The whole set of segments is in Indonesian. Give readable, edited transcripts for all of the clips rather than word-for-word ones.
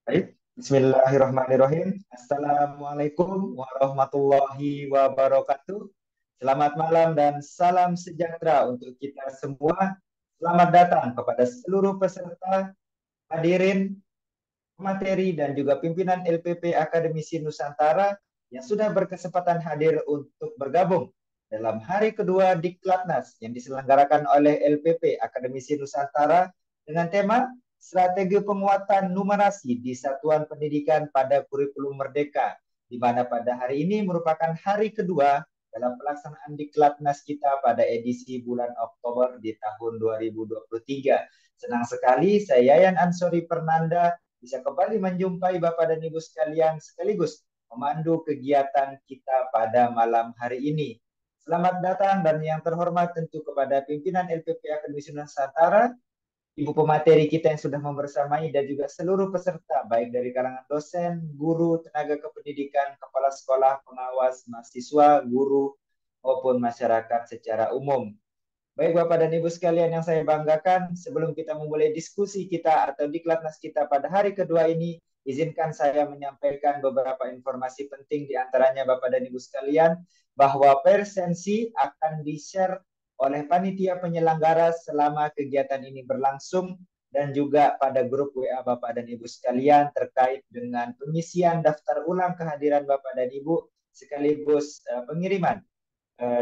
Baik, Bismillahirrahmanirrahim. Assalamualaikum warahmatullahi wabarakatuh. Selamat malam dan salam sejahtera untuk kita semua. Selamat datang kepada seluruh peserta, hadirin, materi, dan juga pimpinan LPP Akademisi Nusantara yang sudah berkesempatan hadir untuk bergabung dalam hari kedua Diklatnas yang diselenggarakan oleh LPP Akademisi Nusantara dengan tema Strategi Penguatan Numerasi di Satuan Pendidikan pada Kurikulum Merdeka, di mana pada hari ini merupakan hari kedua dalam pelaksanaan Diklatnas kita pada edisi bulan Oktober di tahun 2023. Senang sekali saya Yayan Ansori Pernanda bisa kembali menjumpai Bapak dan Ibu sekalian sekaligus memandu kegiatan kita pada malam hari ini. Selamat datang dan yang terhormat tentu kepada pimpinan LPP Akademisi Nusantara, Ibu pemateri kita yang sudah membersamai dan juga seluruh peserta baik dari kalangan dosen, guru, tenaga kependidikan, kepala sekolah, pengawas, mahasiswa, guru maupun masyarakat secara umum. Baik Bapak dan Ibu sekalian yang saya banggakan, sebelum kita memulai diskusi kita atau diklatnas kita pada hari kedua ini, izinkan saya menyampaikan beberapa informasi penting di antaranya Bapak dan Ibu sekalian, bahwa presensi akan di-share oleh panitia penyelenggara selama kegiatan ini berlangsung dan juga pada grup WA Bapak dan Ibu sekalian terkait dengan pengisian daftar ulang kehadiran Bapak dan Ibu sekaligus pengiriman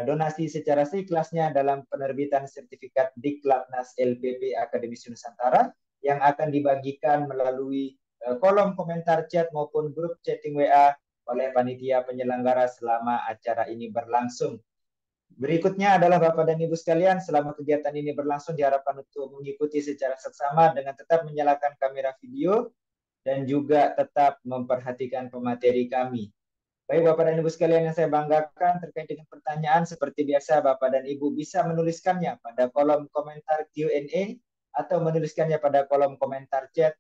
donasi secara seikhlasnya dalam penerbitan sertifikat Diklatnas LPP Akademisi Nusantara yang akan dibagikan melalui kolom komentar chat maupun grup chatting WA oleh panitia penyelenggara selama acara ini berlangsung. Berikutnya adalah Bapak dan Ibu sekalian, selama kegiatan ini berlangsung diharapkan untuk mengikuti secara seksama dengan tetap menyalakan kamera video dan juga tetap memperhatikan pemateri kami. Baik Bapak dan Ibu sekalian yang saya banggakan, terkait dengan pertanyaan seperti biasa Bapak dan Ibu bisa menuliskannya pada kolom komentar Q&A atau menuliskannya pada kolom komentar chat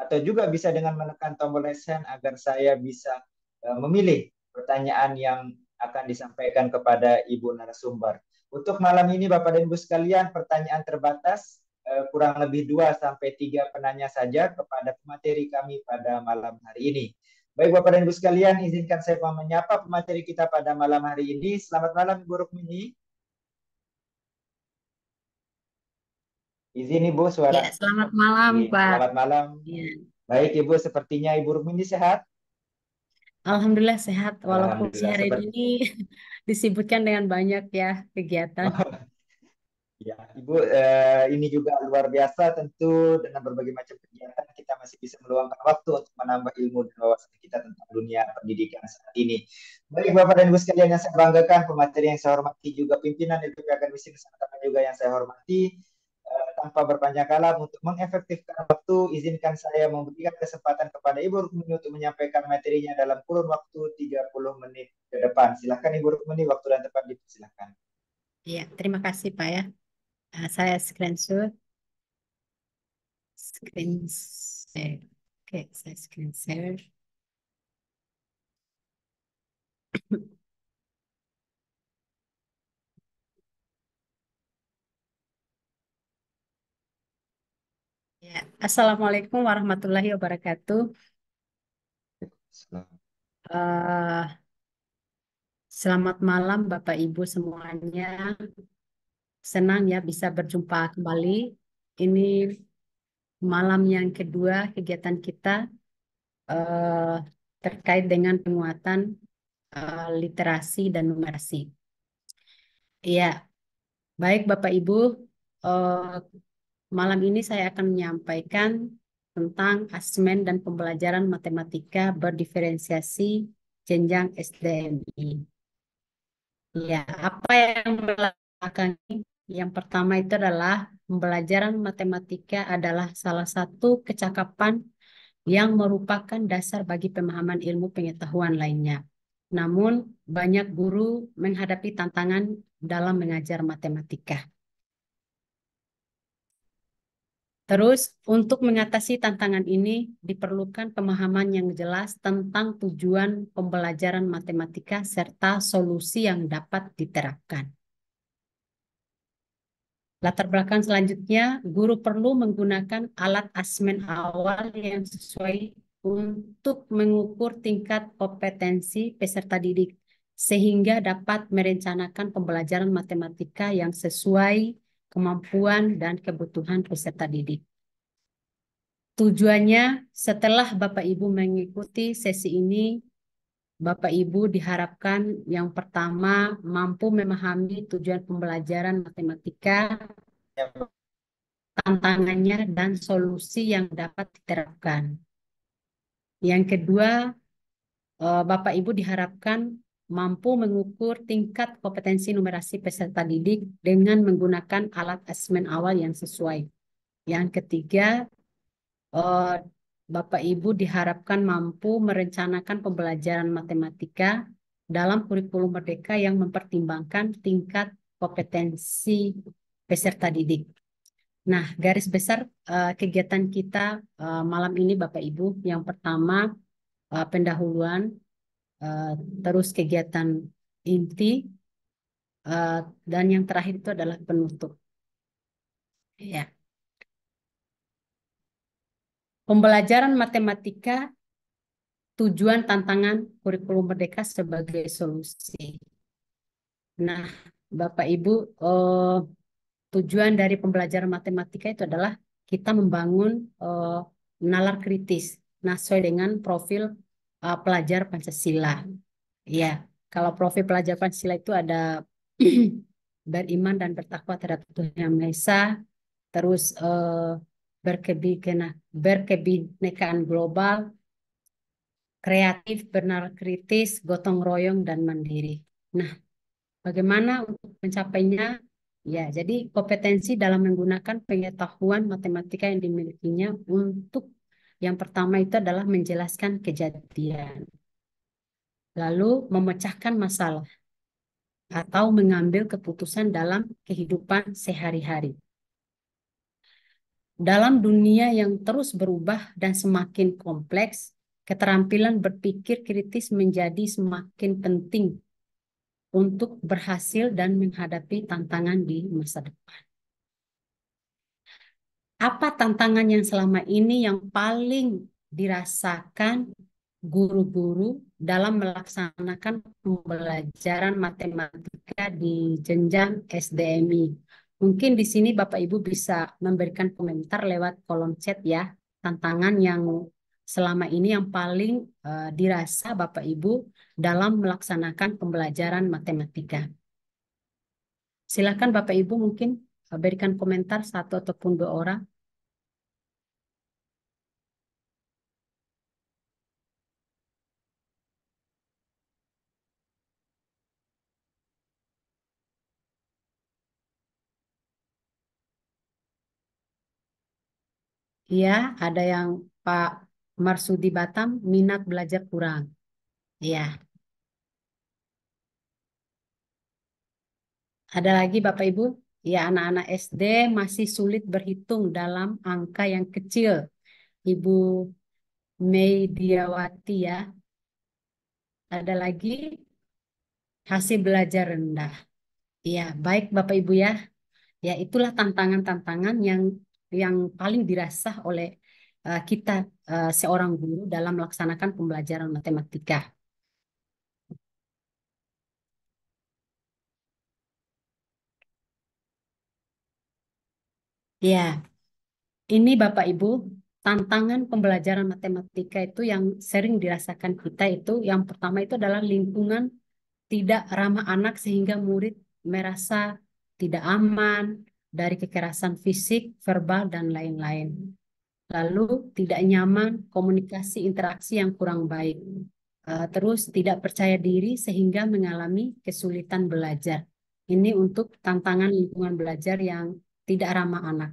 atau juga bisa dengan menekan tombol raise hand agar saya bisa memilih pertanyaan yang akan disampaikan kepada Ibu narasumber. Untuk malam ini Bapak dan Ibu sekalian, pertanyaan terbatas, kurang lebih 2 sampai 3 penanya saja kepada pemateri kami pada malam hari ini. Baik Bapak dan Ibu sekalian, izinkan saya menyapa pemateri kita pada malam hari ini. Selamat malam Ibu Rukmini. Izin Ibu Ya, suara. selamat malam, Pak. Selamat malam. Ya. Baik Ibu, sepertinya Ibu Rukmini sehat? Alhamdulillah sehat, walaupun Alhamdulillah sehari seperti ini disibukkan dengan banyak ya kegiatan. ya, Ibu, ini juga luar biasa tentu dengan berbagai macam kegiatan kita masih bisa meluangkan waktu untuk menambah ilmu dan wawasan kita tentang dunia pendidikan saat ini. Baik Bapak dan Ibu sekalian yang saya banggakan, pemateri yang saya hormati juga pimpinan LPP Akademisi Nusantara juga yang saya hormati, tanpa berpanjang kala untuk mengefektifkan waktu, izinkan saya memberikan kesempatan kepada Ibu Rukmini untuk menyampaikan materinya dalam kurun waktu 30 menit ke depan. Silakan Ibu Rukmini, waktu dan tempat dipersilakan. Ya, terima kasih Pak ya. Saya screenshot, screen share. Oke, saya screen share. Ya. Assalamualaikum warahmatullahi wabarakatuh. Eh, Selamat malam Bapak Ibu semuanya. Senang ya bisa berjumpa kembali. Ini malam yang kedua kegiatan kita eh, terkait dengan penguatan literasi dan numerasi. Iya, baik Bapak Ibu, eh, malam ini saya akan menyampaikan tentang asesmen dan pembelajaran matematika berdiferensiasi jenjang SDMI. Ya, apa yang belakang? Yang pertama itu adalah pembelajaran matematika adalah salah satu kecakapan yang merupakan dasar bagi pemahaman ilmu pengetahuan lainnya. Namun, banyak guru menghadapi tantangan dalam mengajar matematika. Terus, untuk mengatasi tantangan ini, diperlukan pemahaman yang jelas tentang tujuan pembelajaran matematika serta solusi yang dapat diterapkan. Latar belakang selanjutnya, guru perlu menggunakan alat asesmen awal yang sesuai untuk mengukur tingkat kompetensi peserta didik sehingga dapat merencanakan pembelajaran matematika yang sesuai kemampuan dan kebutuhan peserta didik. Tujuannya, setelah Bapak Ibu mengikuti sesi ini, Bapak Ibu diharapkan yang pertama mampu memahami tujuan pembelajaran matematika, tantangannya, dan solusi yang dapat diterapkan. Yang kedua, Bapak Ibu diharapkan mampu mengukur tingkat kompetensi numerasi peserta didik dengan menggunakan alat asesmen awal yang sesuai. Yang ketiga, eh, Bapak Ibu diharapkan mampu merencanakan pembelajaran matematika dalam kurikulum merdeka yang mempertimbangkan tingkat kompetensi peserta didik. Nah, garis besar kegiatan kita malam ini Bapak Ibu, yang pertama pendahuluan, eh, terus kegiatan inti, eh, dan yang terakhir itu adalah penutup. Ya, pembelajaran matematika, tujuan tantangan kurikulum merdeka sebagai solusi. Nah, Bapak Ibu, tujuan dari pembelajaran matematika itu adalah kita membangun nalar kritis. Nah, sesuai dengan profil pelajar Pancasila. Ya, kalau profil pelajar Pancasila itu ada beriman dan bertakwa terhadap Tuhan Yang Maha Esa, terus berkebinekaan global, kreatif, bernalar kritis, gotong royong, dan mandiri. Nah, bagaimana untuk mencapainya? Ya, jadi kompetensi dalam menggunakan pengetahuan matematika yang dimilikinya untuk yang pertama itu adalah menjelaskan kejadian, lalu memecahkan masalah, atau mengambil keputusan dalam kehidupan sehari-hari. Dalam dunia yang terus berubah dan semakin kompleks, keterampilan berpikir kritis menjadi semakin penting untuk berhasil dan menghadapi tantangan di masa depan. Apa tantangan yang selama ini yang paling dirasakan guru-guru dalam melaksanakan pembelajaran matematika di jenjang SDMI? Mungkin di sini Bapak Ibu bisa memberikan komentar lewat kolom chat ya. Tantangan yang selama ini yang paling dirasa Bapak Ibu dalam melaksanakan pembelajaran matematika. Silakan Bapak Ibu mungkin berikan komentar satu ataupun dua orang. Iya, ada yang Pak Marsudi Batam minat belajar kurang. Iya, ada lagi Bapak Ibu. Ya, anak-anak SD masih sulit berhitung dalam angka yang kecil. Ibu Mediawati ya. Ada lagi hasil belajar rendah. Iya, baik Bapak Ibu ya. Ya, itulah tantangan-tantangan yang paling dirasa oleh kita seorang guru dalam melaksanakan pembelajaran matematika. Ya, ini Bapak Ibu, tantangan pembelajaran matematika itu yang sering dirasakan kita itu yang pertama itu adalah lingkungan tidak ramah anak sehingga murid merasa tidak aman dari kekerasan fisik, verbal, dan lain-lain. Lalu tidak nyaman, komunikasi interaksi yang kurang baik. Terus tidak percaya diri sehingga mengalami kesulitan belajar. Ini untuk tantangan lingkungan belajar yang tidak ramah anak.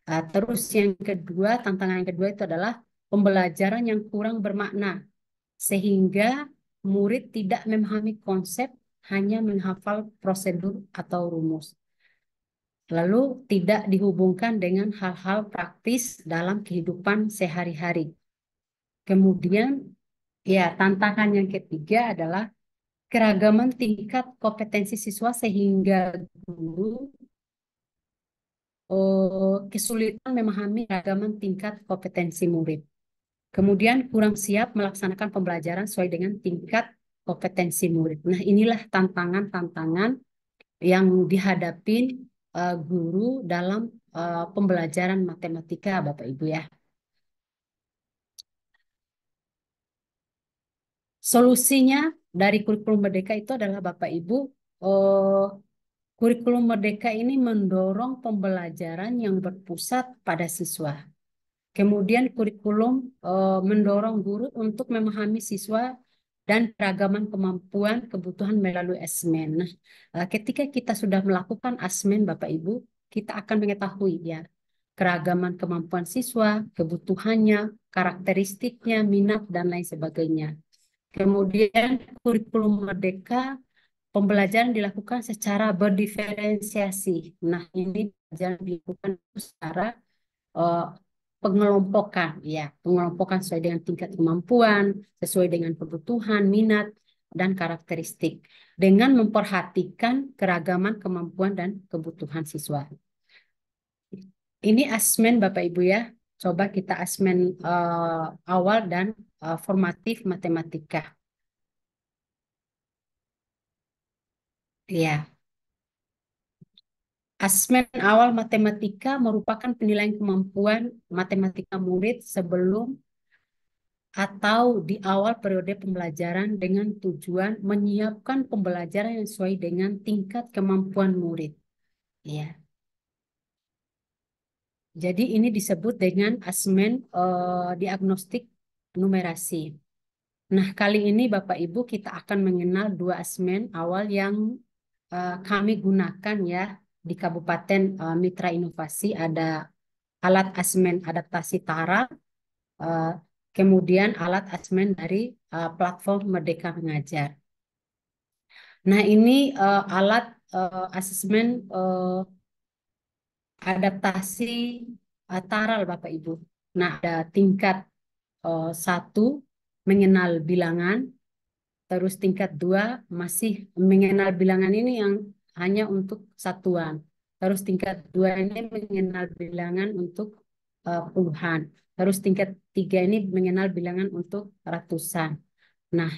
Terus yang kedua, tantangan yang kedua itu adalah pembelajaran yang kurang bermakna, sehingga murid tidak memahami konsep, hanya menghafal prosedur atau rumus. Lalu tidak dihubungkan dengan hal-hal praktis dalam kehidupan sehari-hari. Kemudian, ya tantangan yang ketiga adalah keragaman tingkat kompetensi siswa sehingga guru kesulitan memahami ragaman tingkat kompetensi murid. Kemudian kurang siap melaksanakan pembelajaran sesuai dengan tingkat kompetensi murid. Nah, inilah tantangan-tantangan yang dihadapi guru dalam pembelajaran matematika, Bapak Ibu ya. Solusinya dari kurikulum Merdeka itu adalah Bapak Ibu, eh, kurikulum Merdeka ini mendorong pembelajaran yang berpusat pada siswa. Kemudian kurikulum mendorong guru untuk memahami siswa dan keragaman kemampuan kebutuhan melalui asesmen. Nah, ketika kita sudah melakukan asesmen, Bapak Ibu, kita akan mengetahui ya keragaman kemampuan siswa, kebutuhannya, karakteristiknya, minat dan lain sebagainya. Kemudian kurikulum Merdeka pembelajaran dilakukan secara berdiferensiasi. Nah, ini pembelajaran dilakukan secara eh, pengelompokan, ya, pengelompokan sesuai dengan tingkat kemampuan, sesuai dengan kebutuhan, minat, dan karakteristik, dengan memperhatikan keragaman kemampuan dan kebutuhan siswa. Ini asesmen Bapak Ibu ya. Coba kita asesmen awal dan formatif matematika. Ya, asesmen awal matematika merupakan penilaian kemampuan matematika murid sebelum atau di awal periode pembelajaran dengan tujuan menyiapkan pembelajaran yang sesuai dengan tingkat kemampuan murid. Ya, jadi ini disebut dengan asesmen diagnostik numerasi. Nah, kali ini Bapak Ibu kita akan mengenal dua asesmen awal yang kami gunakan ya di Kabupaten Mitra Inovasi. Ada alat asesmen adaptasi TARA, eh, kemudian alat asesmen dari platform Merdeka Mengajar. Nah, ini alat asesmen adaptasi TARAL Bapak Ibu. Nah, ada tingkat 1 mengenal bilangan, terus tingkat 2 masih mengenal bilangan ini yang hanya untuk satuan. Terus tingkat 2 ini mengenal bilangan untuk puluhan. Terus tingkat 3 ini mengenal bilangan untuk ratusan. Nah,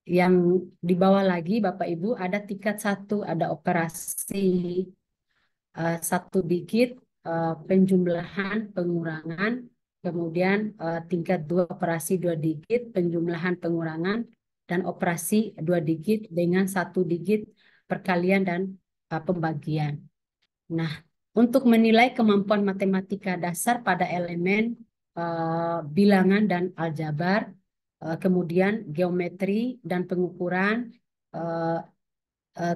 yang di bawah lagi Bapak Ibu ada tingkat 1, ada operasi 1 digit, penjumlahan, pengurangan, kemudian tingkat 2 operasi 2 digit, penjumlahan, pengurangan, dan operasi 2 digit dengan 1 digit perkalian dan pembagian. Nah, untuk menilai kemampuan matematika dasar pada elemen bilangan dan aljabar, kemudian geometri dan pengukuran, eh,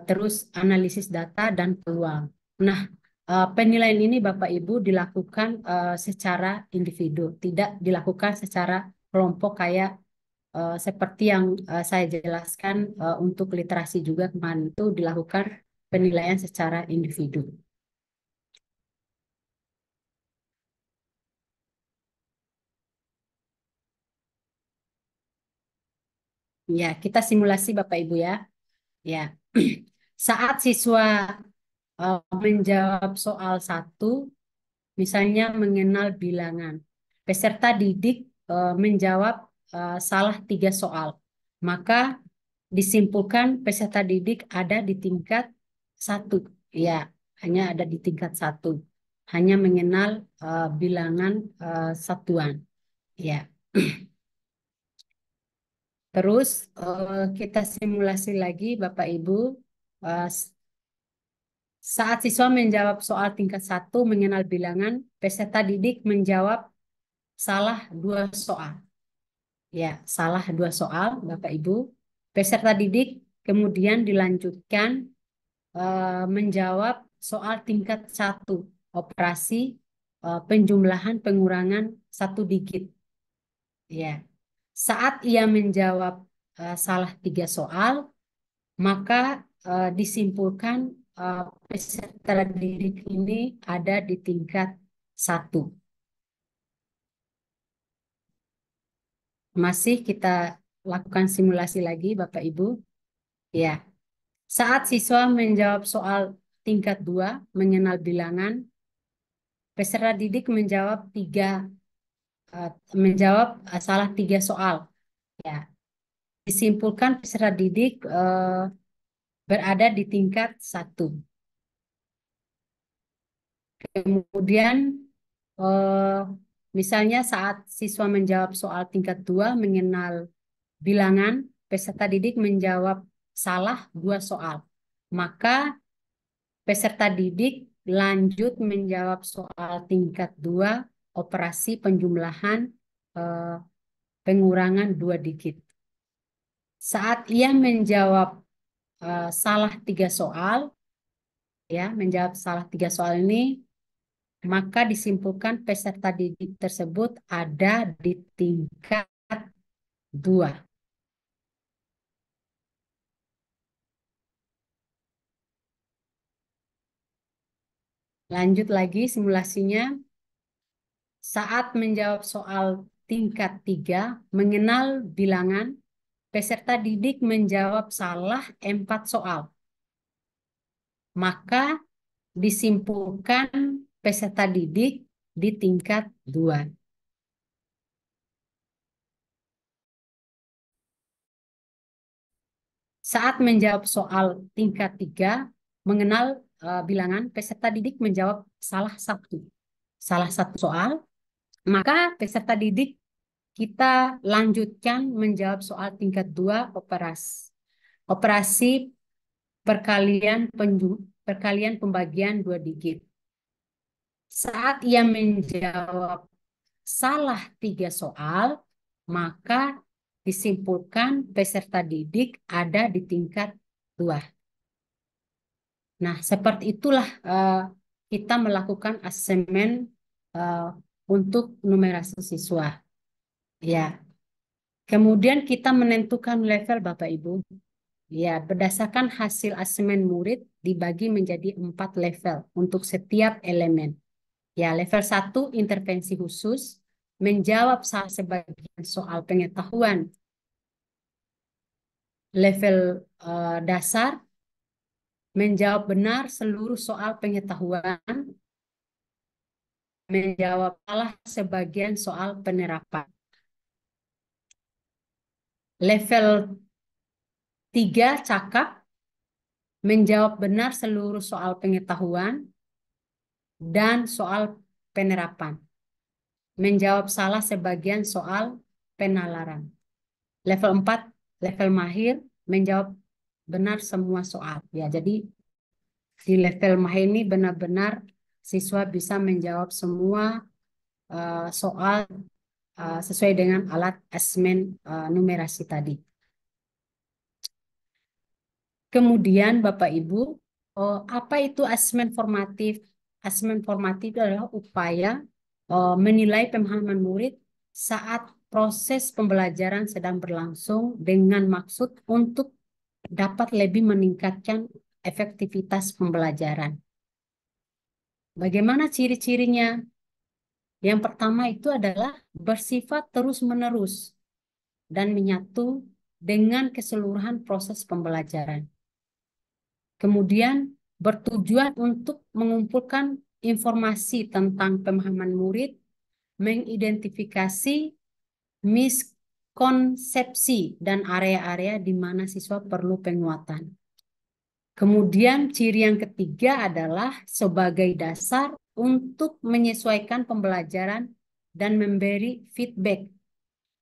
terus analisis data dan peluang. Nah, penilaian ini Bapak Ibu dilakukan secara individu, tidak dilakukan secara kelompok kayak seperti yang saya jelaskan untuk literasi juga kemarin itu dilakukan penilaian secara individu. Ya, kita simulasi Bapak Ibu ya. Ya. Saat siswa menjawab soal 1, misalnya mengenal bilangan, peserta didik menjawab salah 3 soal. Maka disimpulkan peserta didik ada di tingkat 1. Ya, hanya ada di tingkat 1. Hanya mengenal bilangan satuan. Ya. Terus kita simulasi lagi Bapak Ibu. Eh, Saat siswa menjawab soal tingkat 1 mengenal bilangan, peserta didik menjawab salah 2 soal. Ya, salah 2 soal, Bapak Ibu. Peserta didik kemudian dilanjutkan menjawab soal tingkat 1, operasi penjumlahan pengurangan 1 digit. Ya, saat ia menjawab salah 3 soal, maka disimpulkan peserta didik ini ada di tingkat 1. Masih kita lakukan simulasi lagi, Bapak Ibu. Ya, saat siswa menjawab soal tingkat 2 mengenal bilangan, peserta didik menjawab 3 menjawab salah 3 soal. Ya, disimpulkan peserta didik berada di tingkat 1. Kemudian eh, misalnya saat siswa menjawab soal tingkat 2 mengenal bilangan, peserta didik menjawab salah 2 soal. Maka peserta didik lanjut menjawab soal tingkat 2 operasi penjumlahan eh, pengurangan 2 digit. Saat ia menjawab salah 3 soal, ya, menjawab salah 3 soal ini, maka disimpulkan peserta didik tersebut ada di tingkat 2. Lanjut lagi simulasinya. Saat menjawab soal tingkat 3, mengenal bilangan, peserta didik menjawab salah 4 soal. Maka disimpulkan peserta didik di tingkat 2. Saat menjawab soal tingkat 3, mengenal bilangan, peserta didik menjawab salah 1 soal, maka peserta didik kita lanjutkan menjawab soal tingkat 2 operasi perkalian pembagian 2 digit. Saat ia menjawab salah 3 soal, maka disimpulkan peserta didik ada di tingkat 2. Nah, seperti itulah kita melakukan asesmen untuk numerasi siswa. Ya. Kemudian kita menentukan level Bapak Ibu. Ya, berdasarkan hasil asesmen murid dibagi menjadi 4 level untuk setiap elemen. Ya, level 1 intervensi khusus, menjawab salah sebagian soal pengetahuan. Level dasar, menjawab benar seluruh soal pengetahuan, menjawab salah sebagian soal penerapan. Level 3 cakap, menjawab benar seluruh soal pengetahuan dan soal penerapan. Menjawab salah sebagian soal penalaran. Level 4, level mahir, menjawab benar semua soal. Ya, jadi di level mahir ini benar-benar siswa bisa menjawab semua soal sesuai dengan alat asesmen numerasi tadi. Kemudian Bapak Ibu, apa itu asesmen formatif? Asesmen formatif adalah upaya menilai pemahaman murid saat proses pembelajaran sedang berlangsung dengan maksud untuk dapat lebih meningkatkan efektivitas pembelajaran. Bagaimana ciri-cirinya? Yang pertama itu adalah bersifat terus-menerus dan menyatu dengan keseluruhan proses pembelajaran. Kemudian bertujuan untuk mengumpulkan informasi tentang pemahaman murid, mengidentifikasi miskonsepsi dan area-area di mana siswa perlu penguatan. Kemudian ciri yang ketiga adalah sebagai dasar untuk menyesuaikan pembelajaran dan memberi feedback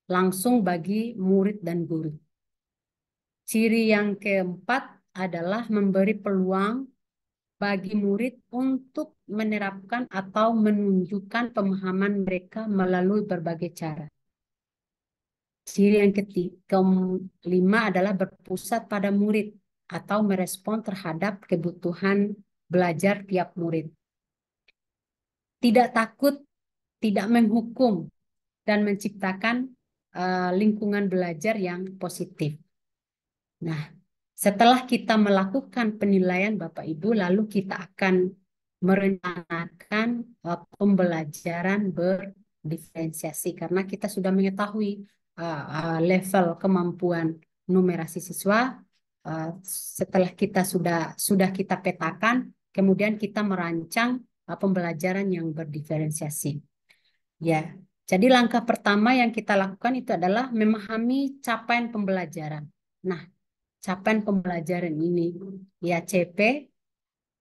langsung bagi murid dan guru. Ciri yang keempat adalah memberi peluang bagi murid untuk menerapkan atau menunjukkan pemahaman mereka melalui berbagai cara. Ciri yang kelima adalah berpusat pada murid atau merespon terhadap kebutuhan belajar tiap murid. Tidak takut, tidak menghukum, dan menciptakan lingkungan belajar yang positif. Nah, setelah kita melakukan penilaian Bapak Ibu, lalu kita akan merencanakan pembelajaran berdiferensiasi karena kita sudah mengetahui level kemampuan numerasi siswa. Setelah kita sudah kita petakan, kemudian kita merancang pembelajaran yang berdiferensiasi. Ya, Jadi langkah pertama yang kita lakukan itu adalah memahami capaian pembelajaran. Nah, capaian pembelajaran ini ya CP,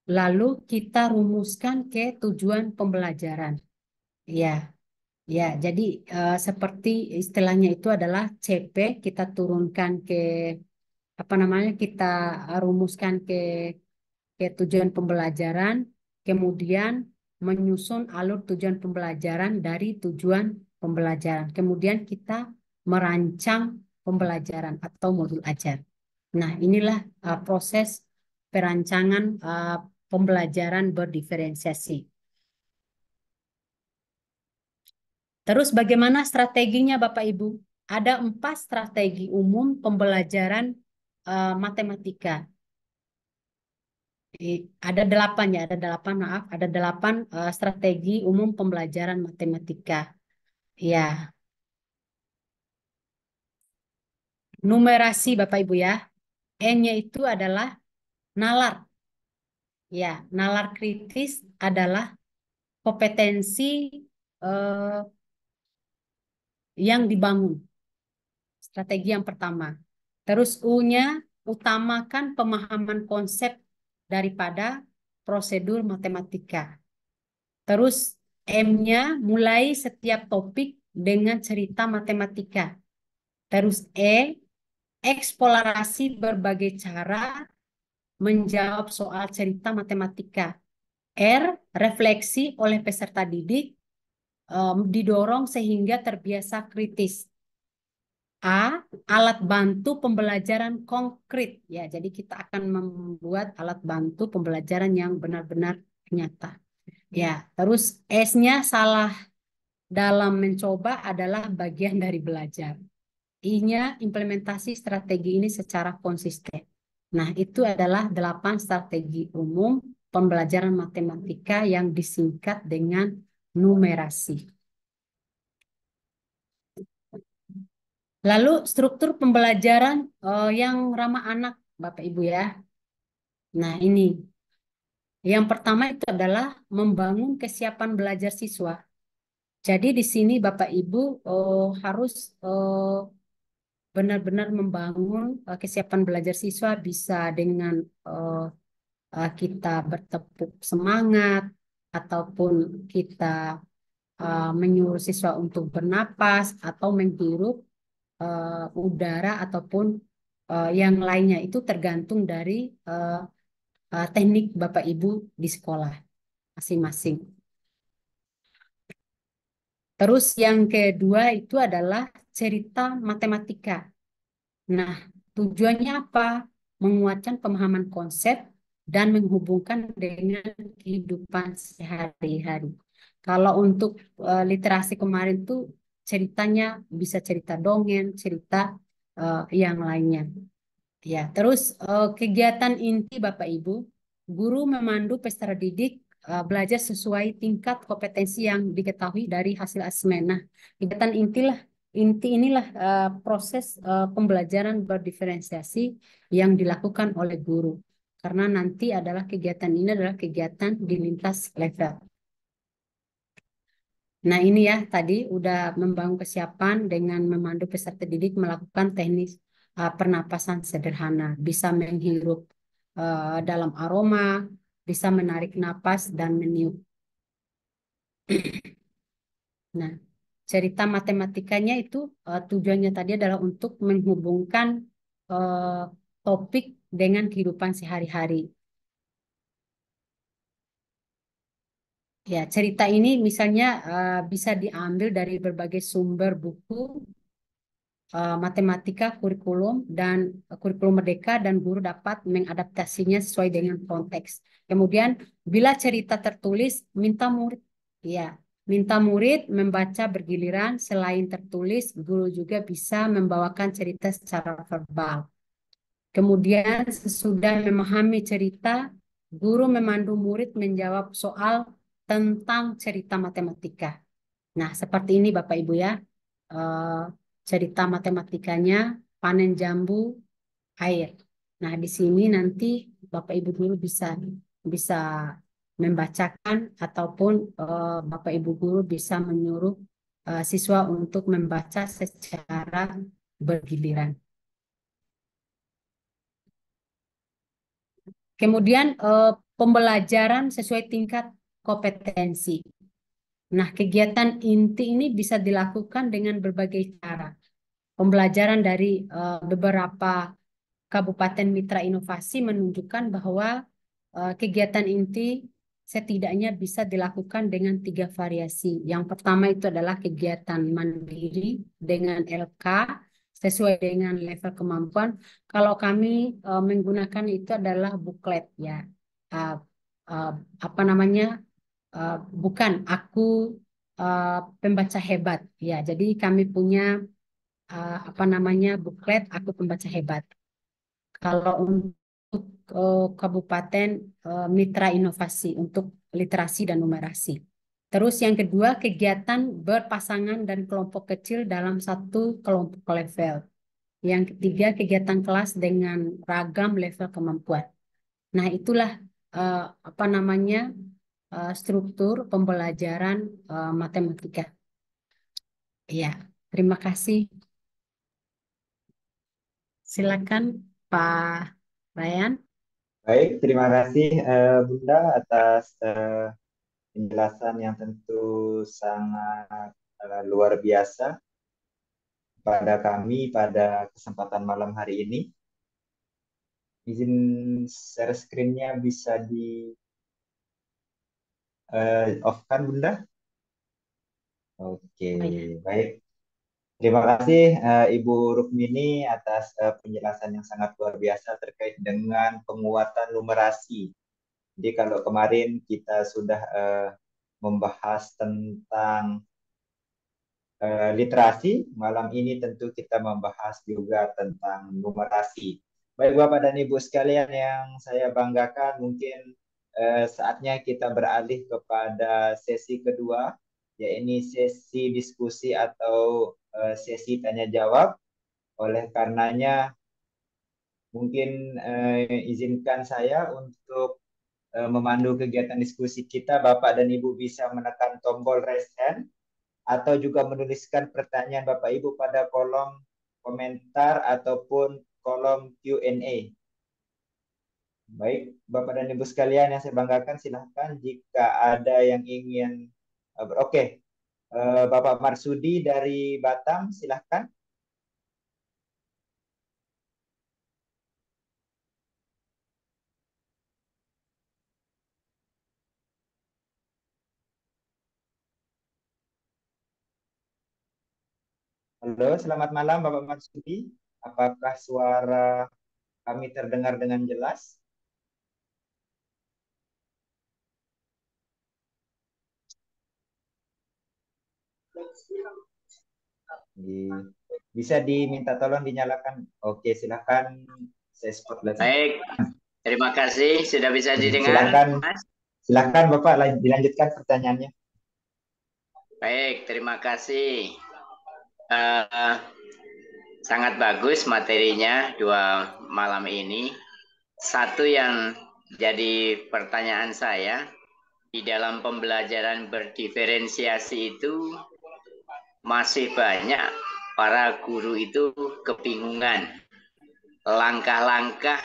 lalu kita rumuskan ke tujuan pembelajaran. Ya, ya. Jadi seperti istilahnya itu adalah CP kita turunkan ke apa namanya kita rumuskan ke tujuan pembelajaran, kemudian menyusun alur tujuan pembelajaran dari tujuan pembelajaran. Kemudian kita merancang pembelajaran atau modul ajar. Nah, inilah proses perancangan pembelajaran berdiferensiasi. Terus bagaimana strateginya Bapak Ibu? Ada 4 strategi umum pembelajaran matematika. Ada 8 ya, ada 8 maaf, ada 8 strategi umum pembelajaran matematika. Ya, numerasi Bapak Ibu ya. N-nya itu adalah nalar. Ya, nalar kritis adalah kompetensi eh, yang dibangun. Strategi yang pertama. Terus U-nya utamakan pemahaman konsep daripada prosedur matematika. Terus M-nya mulai setiap topik dengan cerita matematika. Terus E, eksplorasi berbagai cara menjawab soal cerita matematika. R, refleksi oleh peserta didik didorong sehingga terbiasa kritis. A, alat bantu pembelajaran konkret. Ya, jadi kita akan membuat alat bantu pembelajaran yang benar-benar nyata. Ya, terus S-nya salah dalam mencoba adalah bagian dari belajar. I-nya implementasi strategi ini secara konsisten. Nah, itu adalah 8 strategi umum pembelajaran matematika yang disingkat dengan numerasi. Lalu struktur pembelajaran yang ramah anak, Bapak Ibu ya. Nah, ini. Yang pertama itu adalah membangun kesiapan belajar siswa. Jadi di sini Bapak Ibu harus benar-benar membangun kesiapan belajar siswa bisa dengan kita bertepuk semangat ataupun kita menyuruh siswa untuk bernapas atau menghirup udara ataupun yang lainnya itu tergantung dari teknik Bapak Ibu di sekolah masing-masing. Terus yang kedua itu adalah cerita matematika. Nah, tujuannya apa? Menguatkan pemahaman konsep dan menghubungkan dengan kehidupan sehari-hari. Kalau untuk literasi kemarin tuh ceritanya bisa cerita dongeng, cerita yang lainnya. Ya, terus kegiatan inti Bapak Ibu, guru memandu peserta didik belajar sesuai tingkat kompetensi yang diketahui dari hasil asesmen. Nah, kegiatan inti inilah proses pembelajaran berdiferensiasi yang dilakukan oleh guru. Karena nanti adalah kegiatan ini adalah kegiatan di lintas level. Nah, ini ya tadi udah membangun kesiapan dengan memandu peserta didik melakukan teknis pernapasan sederhana, bisa menghirup dalam aroma, bisa menarik napas dan meniup. Nah, cerita matematikanya itu tujuannya tadi adalah untuk menghubungkan eh, topik dengan kehidupan sehari-hari. Ya, cerita ini misalnya bisa diambil dari berbagai sumber buku matematika, kurikulum, dan kurikulum merdeka, dan guru dapat mengadaptasinya sesuai dengan konteks. Kemudian, bila cerita tertulis, minta murid membaca bergiliran. Selain tertulis, guru juga bisa membawakan cerita secara verbal. Kemudian, sesudah memahami cerita, guru memandu murid menjawab soal tentang cerita matematika. Nah, seperti ini Bapak Ibu ya. Eh, Cerita matematikanya panen jambu air. Nah, di sini nanti Bapak Ibu guru bisa bisa membacakan ataupun Bapak Ibu guru bisa menyuruh siswa untuk membaca secara bergiliran. Kemudian pembelajaran sesuai tingkat kompetensi. Nah, kegiatan inti ini bisa dilakukan dengan berbagai cara. Pembelajaran dari beberapa Kabupaten Mitra Inovasi menunjukkan bahwa kegiatan inti setidaknya bisa dilakukan dengan 3 variasi. Yang pertama itu adalah kegiatan mandiri dengan LK sesuai dengan level kemampuan. Kalau kami menggunakan itu adalah buklet ya. Uh, uh, apa namanya? Bukan aku uh, pembaca hebat ya. Jadi kami punya apa namanya buklet aku pembaca hebat. Kalau untuk Kabupaten Mitra Inovasi untuk literasi dan numerasi. Terus yang kedua, kegiatan berpasangan dan kelompok kecil dalam satu kelompok level. Yang ketiga, kegiatan kelas dengan ragam level kemampuan. Nah, itulah apa namanya struktur pembelajaran matematika. Ya, terima kasih. Silakan Pak Ryan. Baik, terima kasih Bunda atas penjelasan yang tentu sangat luar biasa pada kami pada kesempatan malam hari ini. Izin share screen-nya bisa di off-kan Bunda? Oke, Oh ya. baik. Terima kasih Ibu Rukmini atas penjelasan yang sangat luar biasa terkait dengan penguatan numerasi. Jadi kalau kemarin kita sudah membahas tentang literasi, malam ini tentu kita membahas juga tentang numerasi. Baik Bapak dan Ibu sekalian yang saya banggakan, mungkin saatnya kita beralih kepada sesi kedua, yaitu sesi diskusi atau sesi tanya jawab. Oleh karenanya, mungkin izinkan saya untuk memandu kegiatan diskusi kita. Bapak dan Ibu bisa menekan tombol raise hand atau juga menuliskan pertanyaan Bapak Ibu pada kolom komentar ataupun kolom Q&A. Baik, Bapak dan Ibu sekalian yang saya banggakan, silahkan jika ada yang ingin. Oke, Bapak Marsudi dari Batam, silahkan. Halo, selamat malam Bapak Marsudi. Apakah suara kami terdengar dengan jelas? Bisa diminta tolong dinyalakan. Oke, silakan. Saya spotlight. Baik, terima kasih sudah bisa didengar. Silakan, Mas. silakan Bapak dilanjutkan pertanyaannya. Baik, terima kasih. Sangat bagus materinya dua malam ini. Satu yang jadi pertanyaan saya, di dalam pembelajaran berdiferensiasi itu masih banyak para guru itu kebingungan langkah-langkah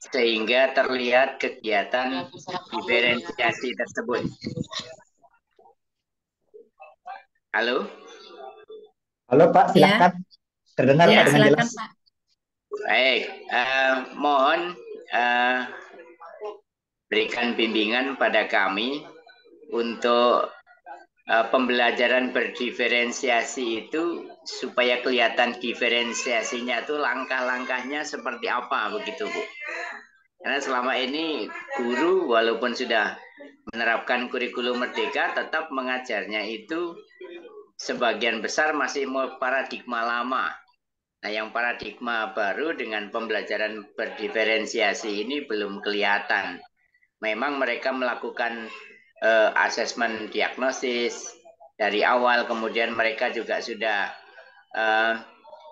sehingga terlihat kegiatan diferensiasi tersebut. Halo? Halo Pak, silakan. Terdengar Ya, Pak dengan silakan jelas. Pak. Baik, mohon berikan bimbingan pada kami untuk pembelajaran berdiferensiasi itu supaya kelihatan diferensiasinya itu langkah-langkahnya seperti apa begitu Bu. Karena selama ini guru walaupun sudah menerapkan kurikulum merdeka tetap mengajarnya itu sebagian besar masih paradigma lama. Nah, yang paradigma baru dengan pembelajaran berdiferensiasi ini belum kelihatan. Memang mereka melakukan asesmen diagnosis dari awal, kemudian mereka juga sudah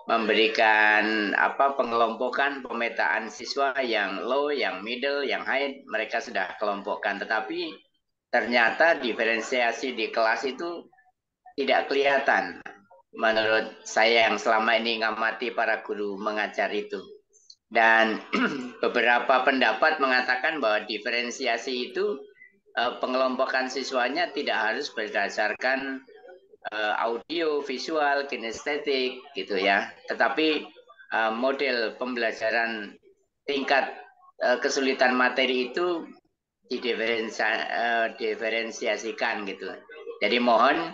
memberikan pengelompokan pemetaan siswa yang low, yang middle, yang high, mereka sudah kelompokkan. Tetapi ternyata diferensiasi di kelas itu tidak kelihatan menurut saya yang selama ini ngamati para guru mengajar itu. Dan beberapa pendapat mengatakan bahwa diferensiasi itu pengelompokan siswanya tidak harus berdasarkan audio, visual, kinestetik gitu ya. Tetapi model pembelajaran tingkat kesulitan materi itu diferensiasikan gitu. Jadi mohon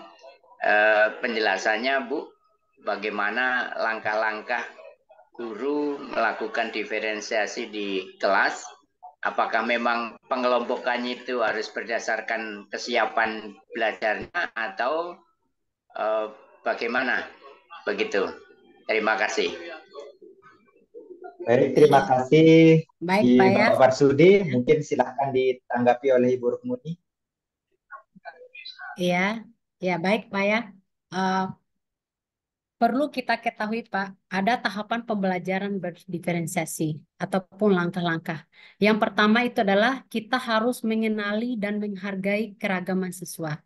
penjelasannya Bu, bagaimana langkah-langkah guru melakukan diferensiasi di kelas, apakah memang pengelompokannya itu harus berdasarkan kesiapan belajarnya atau bagaimana? Begitu. Terima kasih. Baik, terima kasih Baik, Pak ya. Bapak Marsudi. Mungkin silahkan ditanggapi oleh Ibu Rukmuni. Iya, ya baik Pak ya. Eh, Perlu kita ketahui Pak, ada tahapan pembelajaran berdiferensiasi ataupun langkah-langkah. Yang pertama itu adalah kita harus mengenali dan menghargai keragaman siswa.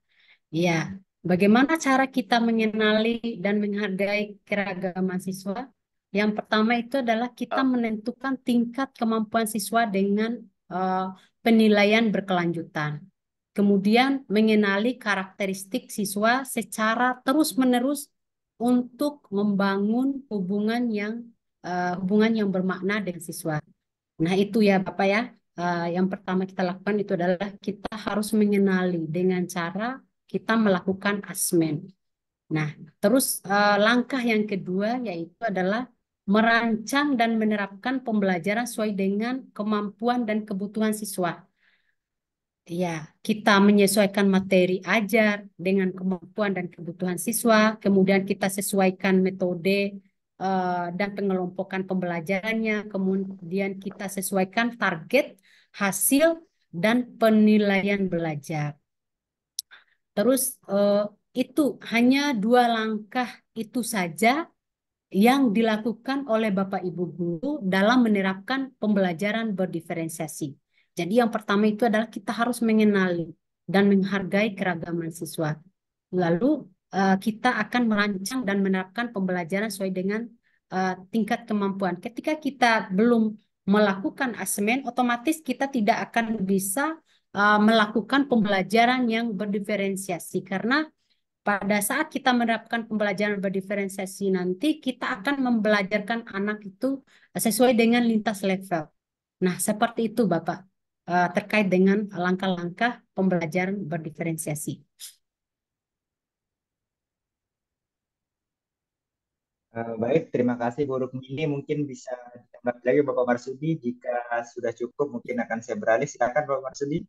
Ya, bagaimana cara kita mengenali dan menghargai keragaman siswa? Yang pertama itu adalah kita menentukan tingkat kemampuan siswa dengan eh, penilaian berkelanjutan. Kemudian mengenali karakteristik siswa secara terus-menerus untuk membangun hubungan yang bermakna dengan siswa. Nah, itu ya Bapak ya. Yang pertama kita lakukan itu adalah kita harus mengenali dengan cara kita melakukan asesmen. Nah, terus langkah yang kedua yaitu adalah merancang dan menerapkan pembelajaran sesuai dengan kemampuan dan kebutuhan siswa. Ya, kita menyesuaikan materi ajar dengan kemampuan dan kebutuhan siswa, kemudian kita sesuaikan metode dan pengelompokan pembelajarannya, kemudian kita sesuaikan target, hasil, dan penilaian belajar. Terus itu hanya 2 langkah itu saja yang dilakukan oleh Bapak Ibu guru dalam menerapkan pembelajaran berdiferensiasi. Jadi yang pertama itu adalah kita harus mengenali dan menghargai keragaman siswa. Lalu kita akan merancang dan menerapkan pembelajaran sesuai dengan tingkat kemampuan. Ketika kita belum melakukan asesmen, otomatis kita tidak akan bisa melakukan pembelajaran yang berdiferensiasi karena pada saat kita menerapkan pembelajaran berdiferensiasi nanti, kita akan membelajarkan anak itu sesuai dengan lintas level. Nah, seperti itu Bapak, terkait dengan langkah-langkah pembelajaran berdiferensiasi. Baik, terima kasih Bu Rukmini. Mungkin bisa ditanggapi lagi Bapak Marsudi. Jika sudah cukup, mungkin akan saya beralih. Silakan Bapak Marsudi.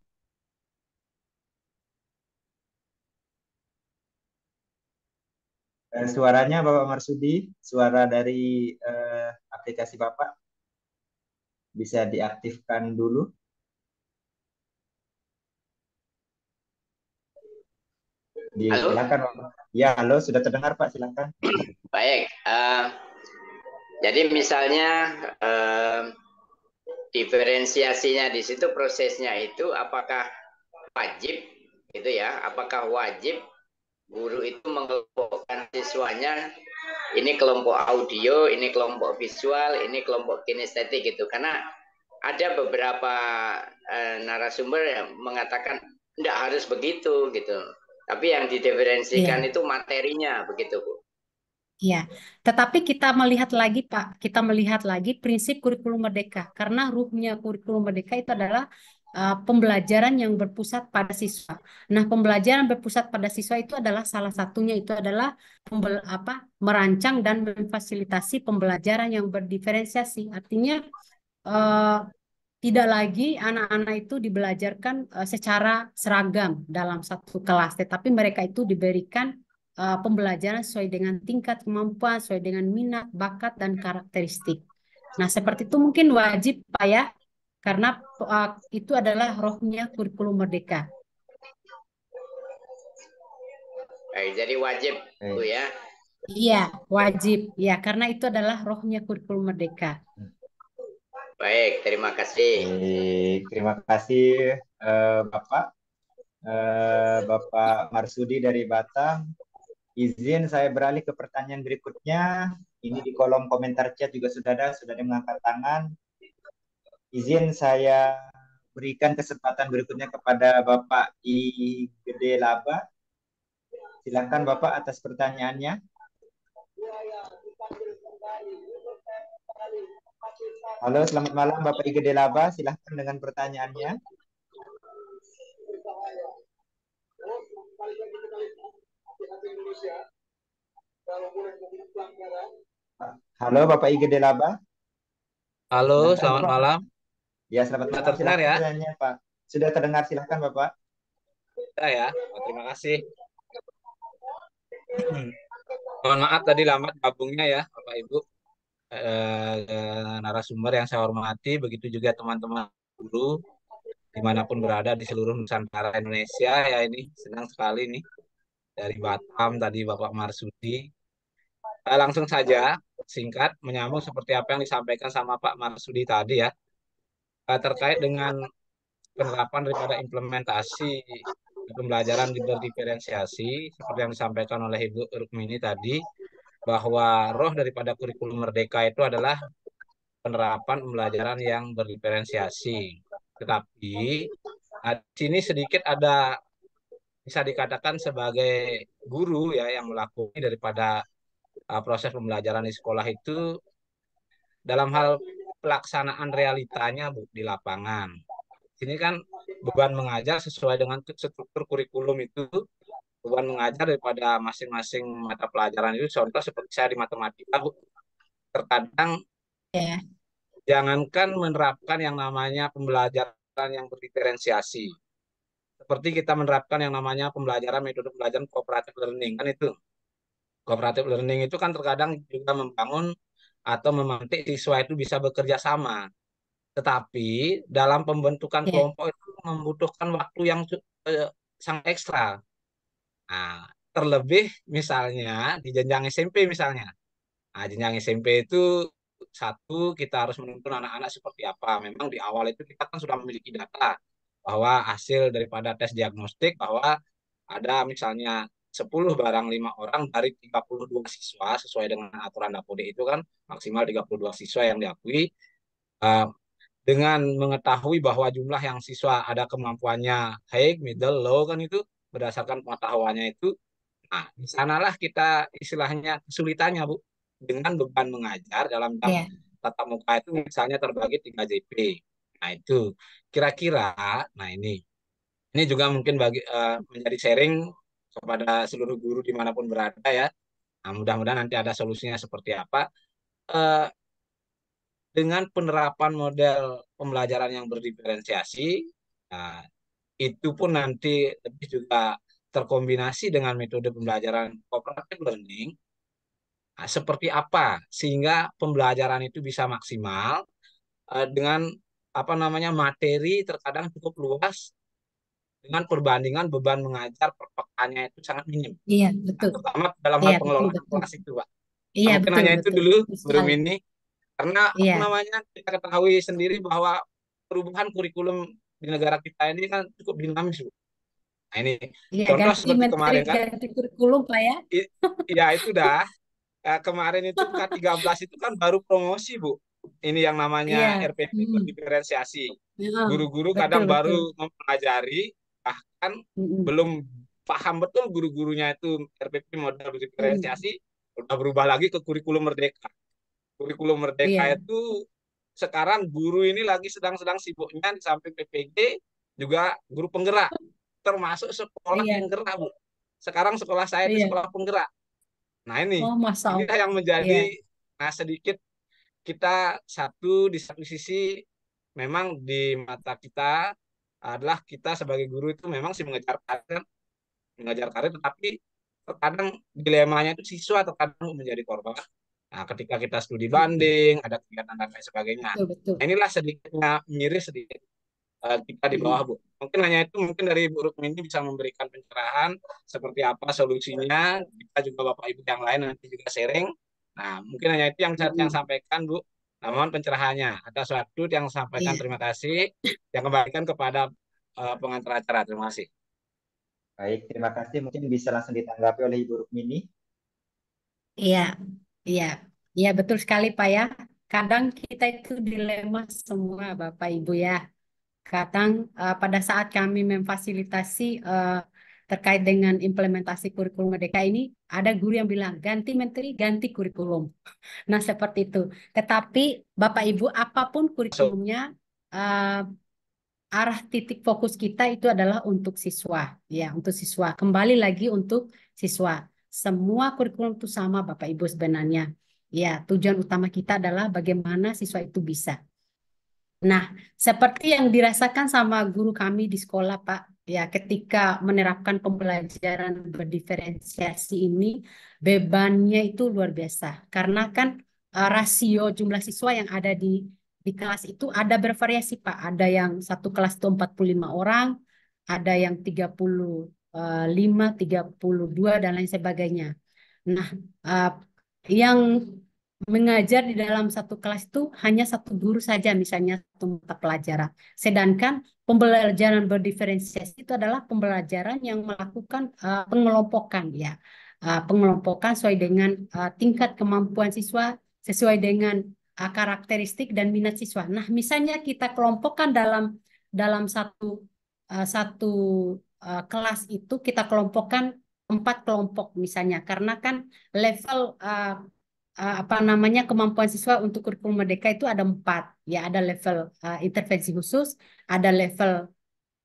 Suaranya Bapak Marsudi, suara dari aplikasi Bapak bisa diaktifkan dulu. Halo? Silakan Bapak. Ya, halo, sudah terdengar Pak, silakan. Baik. Jadi misalnya diferensiasinya di situ prosesnya itu apakah wajib gitu ya? Apakah wajib guru itu mengelompokkan siswanya ini kelompok audio, ini kelompok visual, ini kelompok kinestetik gitu. Karena ada beberapa narasumber yang mengatakan tidak harus begitu gitu. Tapi yang didiferensikan Iya. itu materinya begitu, Bu. Ya, tetapi kita melihat lagi Pak, kita melihat lagi prinsip kurikulum merdeka karena ruhnya kurikulum merdeka itu adalah pembelajaran yang berpusat pada siswa. Nah, pembelajaran berpusat pada siswa itu adalah salah satunya itu adalah merancang dan memfasilitasi pembelajaran yang berdiferensiasi. Artinya eh, tidak lagi anak-anak itu dibelajarkan secara seragam dalam satu kelas, tetapi mereka itu diberikan pembelajaran sesuai dengan tingkat kemampuan, sesuai dengan minat, bakat, dan karakteristik. Nah, seperti itu mungkin wajib, Pak ya, karena itu adalah rohnya kurikulum merdeka. Jadi wajib, Bu ya. Iya, wajib. Ya, karena itu adalah rohnya kurikulum merdeka. Baik, terima kasih. Baik, terima kasih Bapak. Bapak Marsudi dari Batam. Izin saya beralih ke pertanyaan berikutnya. Ini di kolom komentar chat juga sudah ada yang mengangkat tangan. Izin saya berikan kesempatan berikutnya kepada Bapak I Gede Laba. Silakan Bapak atas pertanyaannya. Halo, selamat malam Bapak I Gede Laba. Silakan dengan pertanyaannya. Halo Bapak I Gede Laba. Halo, Silakan selamat Bapak. malam. Ya, selamat Sudah malam. terdengar Silakan ya? pertanyaannya Pak. Sudah terdengar, silakan Bapak. Sudah ya. Oh, terima kasih. Mohon maaf tadi lambat gabungnya ya, Bapak Ibu. Narasumber yang saya hormati, begitu juga teman-teman guru dimanapun berada di seluruh Nusantara Indonesia ya, ini senang sekali nih dari Batam tadi Bapak Marsudi. Langsung saja singkat menyambung seperti apa yang disampaikan sama Pak Marsudi tadi ya, terkait dengan penerapan daripada implementasi pembelajaran berdiferensiasi seperti yang disampaikan oleh Ibu Rukmini tadi, bahwa roh daripada kurikulum Merdeka itu adalah penerapan pembelajaran yang berdiferensiasi. Tetapi di sini sedikit ada, bisa dikatakan sebagai guru ya yang melakukan daripada proses pembelajaran di sekolah itu dalam hal pelaksanaan realitanya Bu di lapangan. Sini kan beban mengajar sesuai dengan struktur kurikulum itu, beban mengajar daripada masing-masing mata pelajaran itu, contoh seperti saya di matematika Bu, terkadang Ya, jangankan menerapkan yang namanya pembelajaran yang berdiferensiasi, seperti kita menerapkan yang namanya pembelajaran metode pembelajaran cooperative learning kan itu. Cooperative learning itu kan terkadang juga membangun atau memantik siswa itu bisa bekerja sama. Tetapi dalam pembentukan ya, kelompok itu membutuhkan waktu yang sangat ekstra. Nah, terlebih misalnya di jenjang SMP misalnya. Nah, jenjang SMP itu satu, kita harus menuntun anak-anak seperti apa. Memang di awal itu kita kan sudah memiliki data bahwa hasil daripada tes diagnostik bahwa ada misalnya 10 barang 5 orang dari 32 siswa sesuai dengan aturan Dapodi itu kan maksimal 32 siswa yang diakui. Eh, dengan mengetahui bahwa jumlah yang siswa ada kemampuannya high, middle, low kan itu berdasarkan pengetahuannya itu. Nah, di sanalah kita istilahnya kesulitannya, Bu. Dengan beban mengajar dalam jam ya, tatap muka itu misalnya terbagi 3 JP. Nah, itu kira-kira, nah ini juga mungkin menjadi sharing kepada seluruh guru dimanapun berada ya. Nah, mudah-mudahan nanti ada solusinya seperti apa. Eh, dengan penerapan model pembelajaran yang berdiferensiasi, nah, itu pun nanti lebih juga terkombinasi dengan metode pembelajaran cooperative learning. Nah, seperti apa sehingga pembelajaran itu bisa maksimal dengan apa namanya materi terkadang cukup luas dengan perbandingan beban mengajar per pekannya itu sangat minim. iya, Nah, betul. terutama dalam hal Iya, betul, pengelolaan betul. kelas itu, Pak. Nah, Iya, mungkin betul, hanya itu betul. dulu, Betul Bu sekali. Mini. Karena apa Iya, namanya kita ketahui sendiri bahwa perubahan kurikulum di negara kita ini kan cukup dinamis, Bu. Nah, ini iya, contoh ganti seperti menteri, kemarin kan, ganti kurikulum, Pak ya. ya itu dah kemarin itu K13 itu kan baru promosi, Bu. Ini yang namanya Iya, RPP mm, berdiferensiasi. mm, Guru-guru betul, kadang baru betul. mempelajari, bahkan Mm, belum paham betul guru-gurunya itu RPP model mm, berdiferensiasi, udah berubah lagi ke kurikulum merdeka. Kurikulum merdeka iya, itu sekarang guru ini lagi sedang-sedang sibuknya di samping PPG juga guru penggerak, termasuk sekolah iya, penggerak, Bu. Sekarang sekolah saya itu iya. sekolah penggerak. Nah, Oh, Masya inilah Allah. yang Iya, menjadi sedikit kita satu di satu sisi memang di mata kita adalah kita sebagai guru itu memang sih mengejar karir, tetapi terkadang dilemanya itu siswa terkadang menjadi korban. Nah, ketika kita studi mm, banding, ada kegiatan dan lain sebagainya. betul, betul. Nah, inilah sedikitnya miris sedikit kita di bawah, Mm, Bu. Mungkin hanya itu, mungkin dari Bu Rukmini bisa memberikan pencerahan seperti apa solusinya. Kita juga Bapak Ibu yang lain nanti juga sharing. Nah, mungkin hanya itu yang saya mm, sampaikan, Bu. Namun pencerahannya. Ada suatu yang sampaikan iya. terima kasih. Yang kembalikan kepada pengantar acara. Terima kasih. Baik, terima kasih. Mungkin bisa langsung ditanggapi oleh Ibu Rukmini. Iya, iya, iya betul sekali Pak ya. Kadang kita itu dilema semua Bapak Ibu ya. Kadang pada saat kami memfasilitasi terkait dengan implementasi kurikulum Merdeka ini, ada guru yang bilang ganti menteri, ganti kurikulum. Nah seperti itu. Tetapi Bapak Ibu apapun So, kurikulumnya, eh, arah titik fokus kita itu adalah untuk siswa, ya, untuk siswa. Kembali lagi untuk siswa. Semua kurikulum itu sama, Bapak Ibu sebenarnya. Ya, tujuan utama kita adalah bagaimana siswa itu bisa. Nah, seperti yang dirasakan sama guru kami di sekolah, Pak, ya, ketika menerapkan pembelajaran berdiferensiasi ini, bebannya itu luar biasa. Karena kan rasio jumlah siswa yang ada di kelas itu ada bervariasi, Pak. Ada yang satu kelas itu 45 orang, ada yang 35, 32, dan lain sebagainya. Nah, eh, yang mengajar di dalam satu kelas itu hanya satu guru saja, misalnya satu mata pelajaran. Sedangkan pembelajaran berdiferensiasi itu adalah pembelajaran yang melakukan pengelompokan, ya. Pengelompokan sesuai dengan tingkat kemampuan siswa, sesuai dengan karakteristik dan minat siswa. Nah, misalnya kita kelompokkan dalam satu kelas itu kita kelompokkan 4 kelompok misalnya, karena kan level apa namanya kemampuan siswa untuk kurikulum Merdeka itu ada 4, ya, ada level intervensi khusus, ada level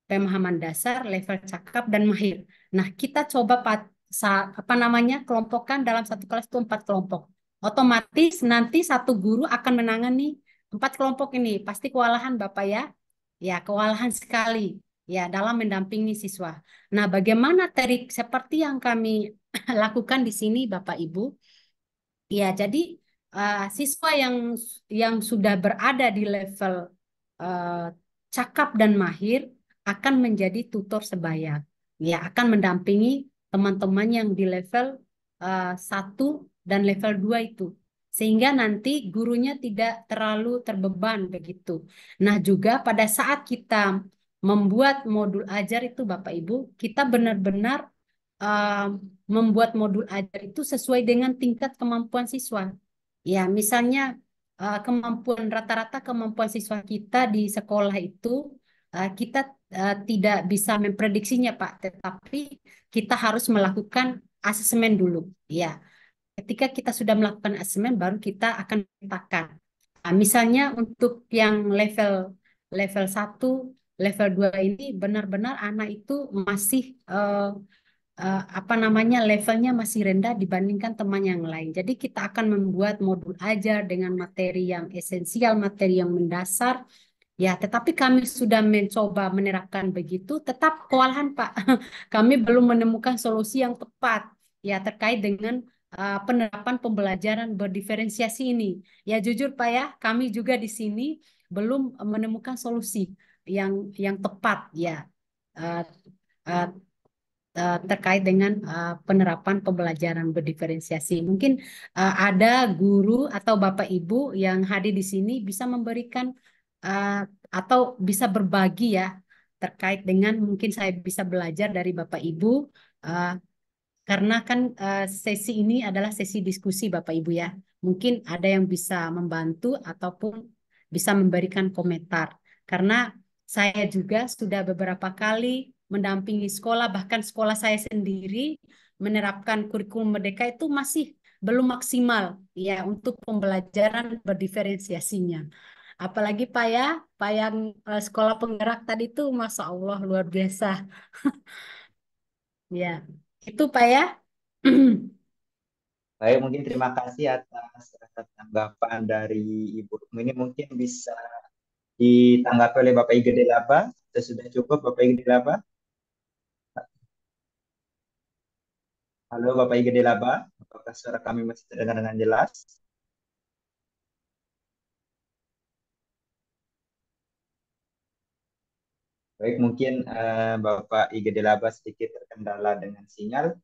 pemahaman dasar, level cakap dan mahir. Nah, kita coba apa namanya kelompokkan dalam satu kelas itu 4 kelompok. Otomatis nanti satu guru akan menangani 4 kelompok ini. Pasti kewalahan Bapak ya, ya kewalahan sekali ya dalam mendampingi siswa. Nah, bagaimana trik seperti yang kami lakukan di sini Bapak Ibu? Ya, jadi siswa yang sudah berada di level eh, cakap dan mahir akan menjadi tutor sebaya. Ya, akan mendampingi teman-teman yang di level 1 dan level 2 itu. Sehingga nanti gurunya tidak terlalu terbeban begitu. Nah, juga pada saat kita membuat modul ajar itu Bapak Ibu, kita benar-benar uh, membuat modul ajar itu sesuai dengan tingkat kemampuan siswa. Ya, misalnya kemampuan rata-rata kemampuan siswa kita di sekolah itu kita tidak bisa memprediksinya, Pak, tetapi kita harus melakukan asesmen dulu. Ya, ketika kita sudah melakukan asesmen baru kita akan petakan. Misalnya untuk yang level level 1, level 2 ini benar-benar anak itu masih apa namanya levelnya masih rendah dibandingkan teman yang lain. Jadi kita akan membuat modul ajar dengan materi yang esensial, materi yang mendasar. Ya, tetapi kami sudah mencoba menerapkan begitu, tetap kewalahan, Pak. Kami belum menemukan solusi yang tepat ya terkait dengan penerapan pembelajaran berdiferensiasi ini. Ya, jujur, Pak ya, kami juga di sini belum menemukan solusi yang tepat ya. Eh, eh, terkait dengan penerapan pembelajaran berdiferensiasi. Mungkin ada guru atau Bapak Ibu yang hadir di sini bisa memberikan uh, atau bisa berbagi ya terkait dengan mungkin saya bisa belajar dari Bapak Ibu uh, karena kan sesi ini adalah sesi diskusi Bapak Ibu ya. Mungkin ada yang bisa membantu ataupun bisa memberikan komentar. Karena saya juga sudah beberapa kali mendampingi sekolah, bahkan sekolah saya sendiri menerapkan kurikulum Merdeka itu masih belum maksimal ya untuk pembelajaran berdiferensiasinya. Apalagi Pak yang sekolah penggerak tadi itu Masya Allah luar biasa. Ya, itu Pak ya. Baik, mungkin terima kasih atas tanggapan dari Ibu Rukmini. Mungkin bisa ditanggapi oleh Bapak Ige Delaba. Sudah cukup Bapak Ige Delaba. Halo Bapak Ige Delaba, apakah suara kami masih terdengar dengan jelas? Baik, mungkin Bapak Ige Delaba sedikit terkendala dengan sinyal.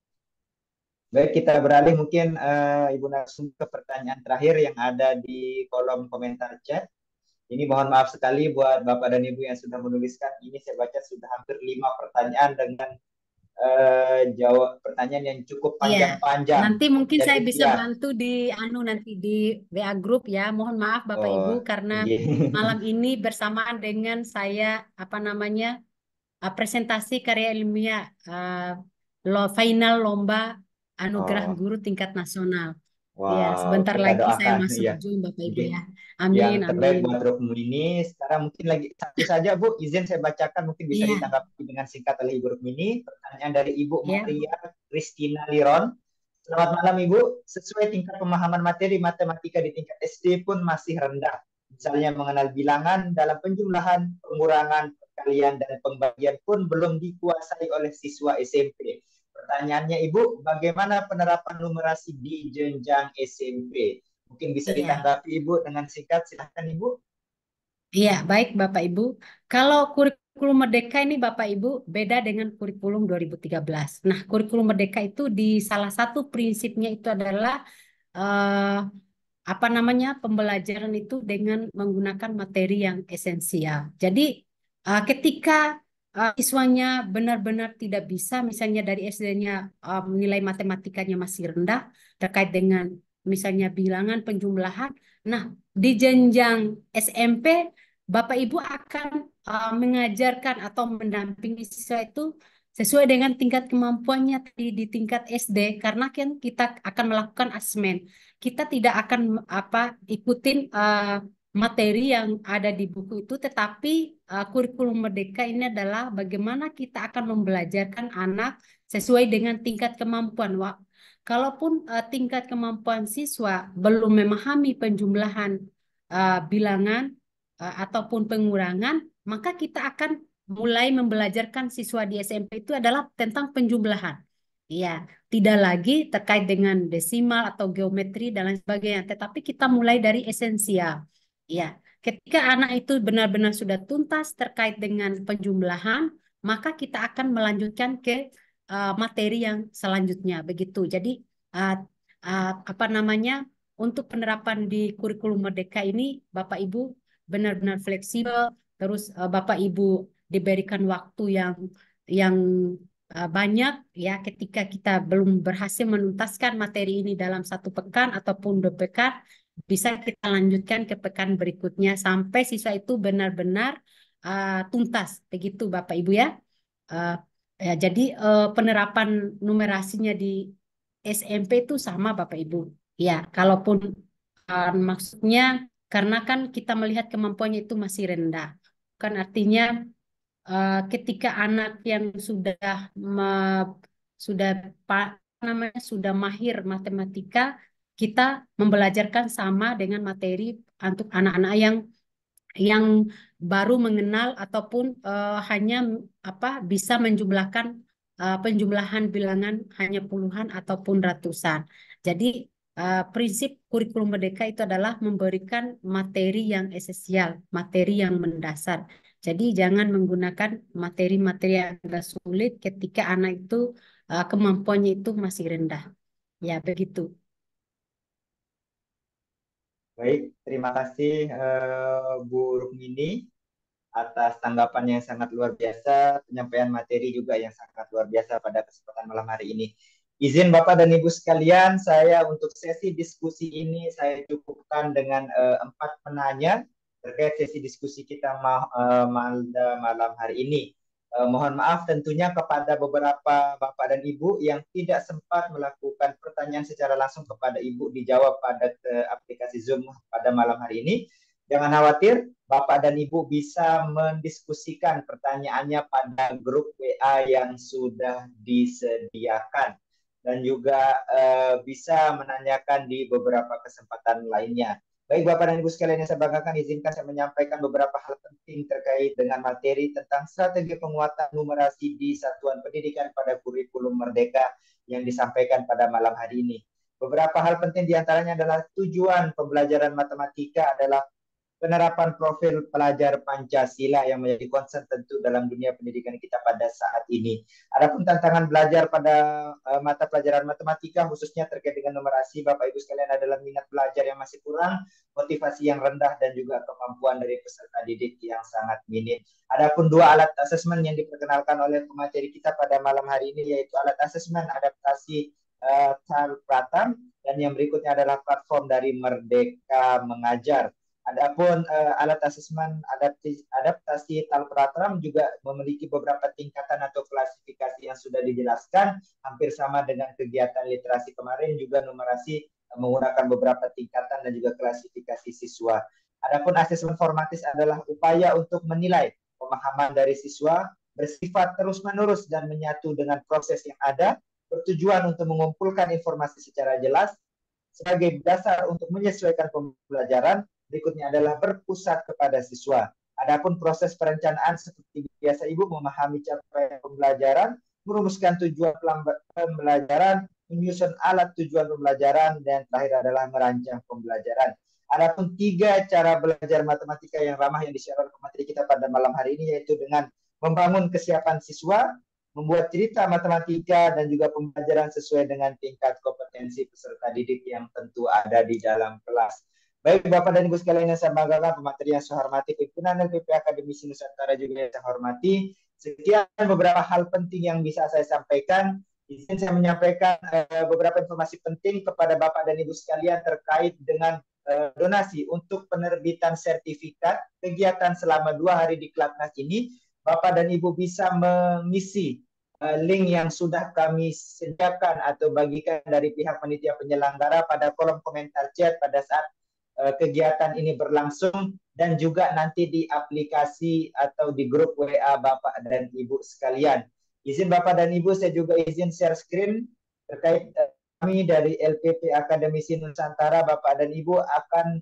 Baik, kita beralih mungkin Ibu narasumber ke pertanyaan terakhir yang ada di kolom komentar chat. Ini mohon maaf sekali buat Bapak dan Ibu yang sudah menuliskan. Ini saya baca sudah hampir 5 pertanyaan dengan jawab pertanyaan yang cukup Iya, panjang-panjang. nanti mungkin saya Jadi bisa ya, bantu di nanti di WA grup ya. Mohon maaf Bapak oh, Ibu karena iya. malam ini bersamaan dengan saya apa namanya presentasi karya ilmiah final lomba anugerah Oh, guru tingkat nasional. Ya, wow, sebentar kita lagi saya doakan masuk ya. Zoom Bapak Ibu Mungkin ya. yang Amin, terbaik amin. buat Rukmu ini. Sekarang mungkin lagi satu saja Bu, izin saya bacakan, mungkin bisa Iya, ditanggapi dengan singkat oleh Ibu Rukmini. Pertanyaan dari Ibu ya. Maria Christina Liron. Selamat malam Ibu, sesuai tingkat pemahaman materi matematika di tingkat SD pun masih rendah. Misalnya mengenal bilangan dalam penjumlahan, pengurangan, perkalian, dan pembagian pun belum dikuasai oleh siswa SMP. Pertanyaannya Ibu, bagaimana penerapan numerasi di jenjang SMP? Mungkin bisa Iya. ditanggapi Ibu dengan singkat, silahkan Ibu. Iya, baik Bapak Ibu. Kalau kurikulum Merdeka ini Bapak Ibu beda dengan kurikulum 2013. Nah, kurikulum Merdeka itu di salah satu prinsipnya itu adalah eh, apa namanya pembelajaran itu dengan menggunakan materi yang esensial. Jadi ketika siswanya benar-benar tidak bisa, misalnya dari SD-nya nilai matematikanya masih rendah terkait dengan misalnya bilangan, penjumlahan. Nah, di jenjang SMP, Bapak Ibu akan mengajarkan atau mendampingi siswa itu sesuai dengan tingkat kemampuannya di tingkat SD, karena kan kita akan melakukan asesmen, kita tidak akan ikutin materi yang ada di buku itu, tetapi kurikulum Merdeka ini adalah bagaimana kita akan membelajarkan anak sesuai dengan tingkat kemampuan. Kalaupun tingkat kemampuan siswa belum memahami penjumlahan bilangan ataupun pengurangan, maka kita akan mulai membelajarkan siswa di SMP itu adalah tentang penjumlahan. Iya, tidak lagi terkait dengan desimal atau geometri dan lain sebagainya, tetapi kita mulai dari esensial. Ya, ketika anak itu benar-benar sudah tuntas terkait dengan penjumlahan, maka kita akan melanjutkan ke materi yang selanjutnya. Begitu. Jadi, uh, apa namanya, untuk penerapan di kurikulum Merdeka ini, Bapak Ibu benar-benar fleksibel. Terus Bapak Ibu diberikan waktu yang banyak ya ketika kita belum berhasil menuntaskan materi ini dalam 1 pekan ataupun 2 pekan, bisa kita lanjutkan ke pekan berikutnya sampai siswa itu benar-benar tuntas. Begitu Bapak Ibu ya. Uh, ya jadi penerapan numerasinya di SMP itu sama Bapak Ibu. Ya, kalaupun maksudnya karena kan kita melihat kemampuannya itu masih rendah. Kan artinya ketika anak yang sudah namanya sudah mahir matematika, kita membelajarkan sama dengan materi untuk anak-anak yang baru mengenal ataupun hanya bisa menjumlahkan penjumlahan bilangan hanya puluhan ataupun ratusan. Jadi prinsip kurikulum Merdeka itu adalah memberikan materi yang esensial, materi yang mendasar. Jadi jangan menggunakan materi-materi yang agak sulit ketika anak itu kemampuannya itu masih rendah. Ya, begitu. Baik, terima kasih Bu Rukmini atas tanggapan yang sangat luar biasa, penyampaian materi juga yang sangat luar biasa pada kesempatan malam hari ini. Izin Bapak dan Ibu sekalian, saya untuk sesi diskusi ini saya cukupkan dengan 4 penanya terkait sesi diskusi kita malam hari ini. Mohon maaf tentunya kepada beberapa Bapak dan Ibu yang tidak sempat melakukan pertanyaan secara langsung kepada Ibu dijawab pada aplikasi Zoom pada malam hari ini. Jangan khawatir, Bapak dan Ibu bisa mendiskusikan pertanyaannya pada grup WA yang sudah disediakan dan juga bisa menanyakan di beberapa kesempatan lainnya. Baik Bapak dan Ibu sekalian yang saya banggakan, izinkan saya menyampaikan beberapa hal penting terkait dengan materi tentang strategi penguatan numerasi di satuan pendidikan pada kurikulum Merdeka yang disampaikan pada malam hari ini. Beberapa hal penting diantaranya adalah tujuan pembelajaran matematika adalah penerapan profil pelajar Pancasila yang menjadi concern tentu dalam dunia pendidikan kita pada saat ini. Adapun tantangan belajar pada mata pelajaran matematika khususnya terkait dengan numerasi, Bapak Ibu sekalian, adalah minat belajar yang masih kurang, motivasi yang rendah, dan juga kemampuan dari peserta didik yang sangat minim. Adapun dua alat asesmen yang diperkenalkan oleh pemateri kita pada malam hari ini, yaitu alat asesmen adaptasi TAL Pratam, dan yang berikutnya adalah platform dari Merdeka Mengajar. Adapun alat asesmen adaptasi TAL Pratam juga memiliki beberapa tingkatan atau klasifikasi yang sudah dijelaskan, hampir sama dengan kegiatan literasi kemarin, juga numerasi menggunakan beberapa tingkatan dan juga klasifikasi siswa. Adapun asesmen formatis adalah upaya untuk menilai pemahaman dari siswa, bersifat terus-menerus dan menyatu dengan proses yang ada, bertujuan untuk mengumpulkan informasi secara jelas sebagai dasar untuk menyesuaikan pembelajaran. Berikutnya adalah berpusat kepada siswa. Adapun proses perencanaan seperti biasa Ibu, memahami capaian pembelajaran, merumuskan tujuan pembelajaran, menyusun alat tujuan pembelajaran, dan terakhir adalah merancang pembelajaran. Adapun 3 cara belajar matematika yang ramah yang disiarkan pemateri kita pada malam hari ini, yaitu dengan membangun kesiapan siswa, membuat cerita matematika, dan juga pembelajaran sesuai dengan tingkat kompetensi peserta didik yang tentu ada di dalam kelas. Baik Bapak dan Ibu sekalian yang saya banggakan, pemateri yang saya hormati, pimpinan LPP Akademisi Nusantara juga yang saya hormati, sekian beberapa hal penting yang bisa saya sampaikan. Izin saya menyampaikan beberapa informasi penting kepada Bapak dan Ibu sekalian terkait dengan donasi untuk penerbitan sertifikat kegiatan selama 2 hari di Klatnas ini. Bapak dan Ibu bisa mengisi link yang sudah kami sediakan atau bagikan dari pihak panitia penyelenggara pada kolom komentar chat pada saat kegiatan ini berlangsung, dan juga nanti di aplikasi atau di grup WA Bapak dan Ibu sekalian. Izin Bapak dan Ibu, saya juga izin share screen terkait kami dari LPP Akademisi Nusantara. Bapak dan Ibu akan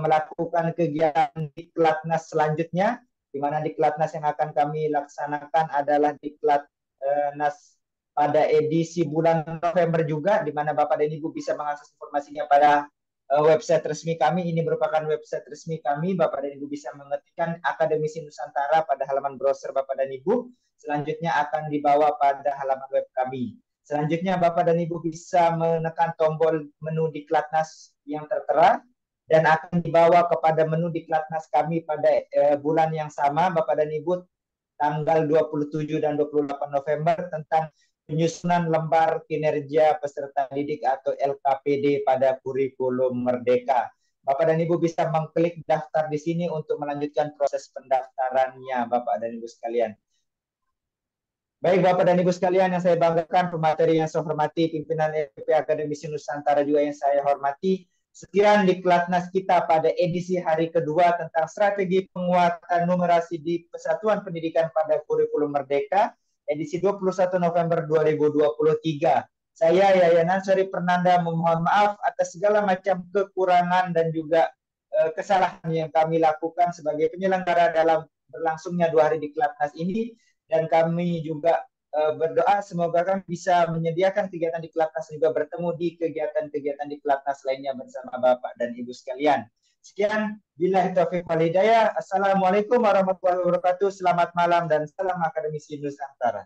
melakukan kegiatan di Klatnas selanjutnya, di mana di Klatnas yang akan kami laksanakan adalah di Klatnas pada edisi bulan November juga, di mana Bapak dan Ibu bisa mengakses informasinya pada website resmi kami. Ini merupakan website resmi kami. Bapak dan Ibu bisa mengetikkan Akademisi Nusantara pada halaman browser Bapak dan Ibu. Selanjutnya akan dibawa pada halaman web kami. Selanjutnya Bapak dan Ibu bisa menekan tombol menu di Klatnas yang tertera, dan akan dibawa kepada menu di Klatnas kami pada bulan yang sama Bapak dan Ibu, tanggal 27 dan 28 November, tentang penyusunan lembar kinerja peserta didik atau LKPD pada kurikulum Merdeka. Bapak dan Ibu bisa mengklik daftar di sini untuk melanjutkan proses pendaftarannya, Bapak dan Ibu sekalian. Baik Bapak dan Ibu sekalian yang saya banggakan, pemateri yang saya hormati, pimpinan LPP Akademisi Nusantara juga yang saya hormati, sekian di Klatnas kita pada edisi hari kedua tentang strategi penguatan numerasi di Persatuan Pendidikan pada Kurikulum Merdeka, edisi 21 November 2023. Saya Yayan Ansori Pernanda memohon maaf atas segala macam kekurangan dan juga kesalahan yang kami lakukan sebagai penyelenggara dalam berlangsungnya 2 hari di Klatnas ini, dan kami juga berdoa semoga kami bisa menyediakan kegiatan di Klatnas juga bertemu di kegiatan-kegiatan di Klatnas lainnya bersama Bapak dan Ibu sekalian. Sekian, billahi taufiq wal hidayah. Assalamualaikum warahmatullahi wabarakatuh. Selamat malam dan salam Akademisi Nusantara.